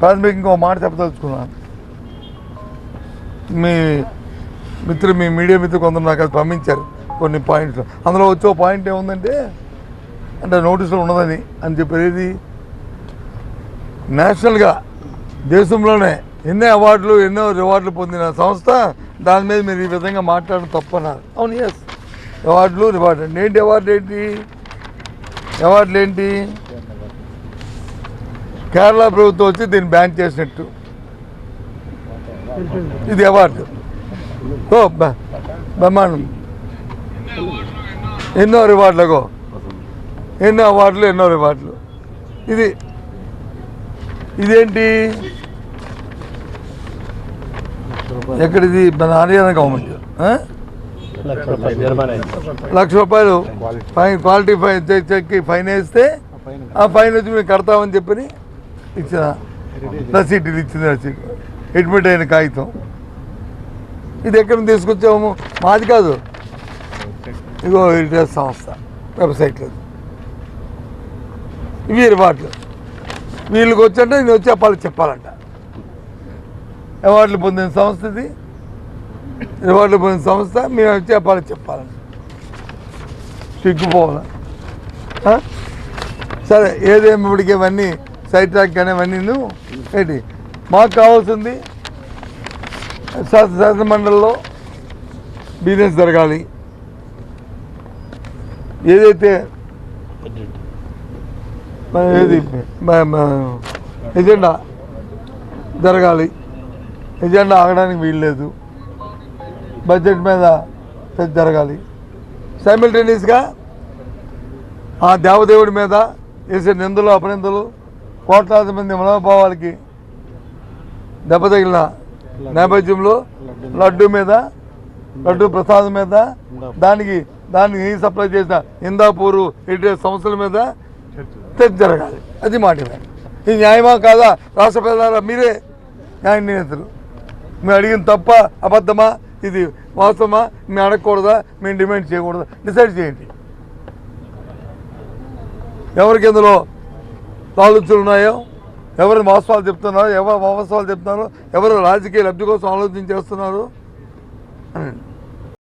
ప్రాథమికంగా ఒక మాట చెప్పదలుచుకున్నాను. మీ మీడియా మిత్రులు కొందరు నాకు అది పంపించారు కొన్ని పాయింట్లు. అందులో వచ్చే పాయింట్ ఏముందంటే అంటే నోటీసులు ఉన్నదని అని చెప్పేది నేషనల్గా దేశంలోనే ఎన్నో అవార్డులు ఎన్నో రివార్డులు పొందిన సంస్థ దాని మీద మీరు ఈ విధంగా మాట్లాడడం తప్పన్నారు. అవును, ఎస్, అవార్డులు రివార్డు అండి. ఏంటి అవార్డులు ఏంటి? కేరళ ప్రభుత్వం వచ్చి దీన్ని బ్యాన్ చేసినట్టు ఇది అవార్డు. ఓ బ్రహ్మాండం. ఎన్నో రివార్డులకు ఎన్నో రివార్డులు. ఇదేంటి? ఎక్కడిది? మన Haryana government ₹1,00,000 fine, quality fine చెక్కి ఫైన్ వేస్తే ఆ ఫైన్ వచ్చి మేము కడతామని చెప్పని ఇచ్చిన రసీట్, ఇది ఇచ్చింది రసీట్, అడ్మిట్ అయిన కాగితం. ఇది ఎక్కడ తీసుకొచ్చాము? మాది కాదు, ఇగో రిటైల్ సంస్థ వెబ్సైట్లో. ఇవి రివార్డులు. వీళ్ళకి వచ్చంటే నేను వచ్చి చెప్పాలంట. అవార్డులు పొందిన సంస్థ ఇది, రివార్డులు పొందిన సంస్థ, మేము వచ్చి చెప్పాలంట. సిగ్గుపోవాలా? సరే, ఏదేమిటికి ఇవన్నీ సైట్ ట్రాక్ కానీ ఇవన్నీ ఏంటి మాకు కావాల్సింది? శాసనమండలిలో బిజినెస్ జరగాలి. ఏదైతే ఎజెండా జరగాలి, ఎజెండా ఆగడానికి వీల్లేదు. బడ్జెట్ మీద జరగాలి. సైమిల్టేనియస్గా ఆ దేవదేవుడి మీద వేసే నిందలు అపనిందలు, కోట్లాది మంది మనోభావాలకి దెబ్బతగిలిన నేపథ్యంలో లడ్డు ప్రసాదం మీద, దానికి సప్లై చేసిన ఇందాపూరు ఇటు సంస్థల మీద చర్చ జరగాలి. అది మాట. ఇది న్యాయమా కాదా? రాష్ట్ర ప్రజలారా మీరే న్యాయ నేతలు. మేము అడిగిన తప్ప అబద్ధమా, ఇది వాస్తవమా, మేము అడగకూడదా, మేము డిమాండ్ చేయకూడదా, డిసైడ్ చేయండి. ఎవరికి ఇందులో ఆలోచనలు ఉన్నాయో, ఎవరు వాస్తవాలు చెప్తున్నారో, ఎవరు అవాస్తవాలు చెప్తున్నారో, ఎవరు రాజకీయ లబ్ధి కోసం ఆలోచన చేస్తున్నారు అని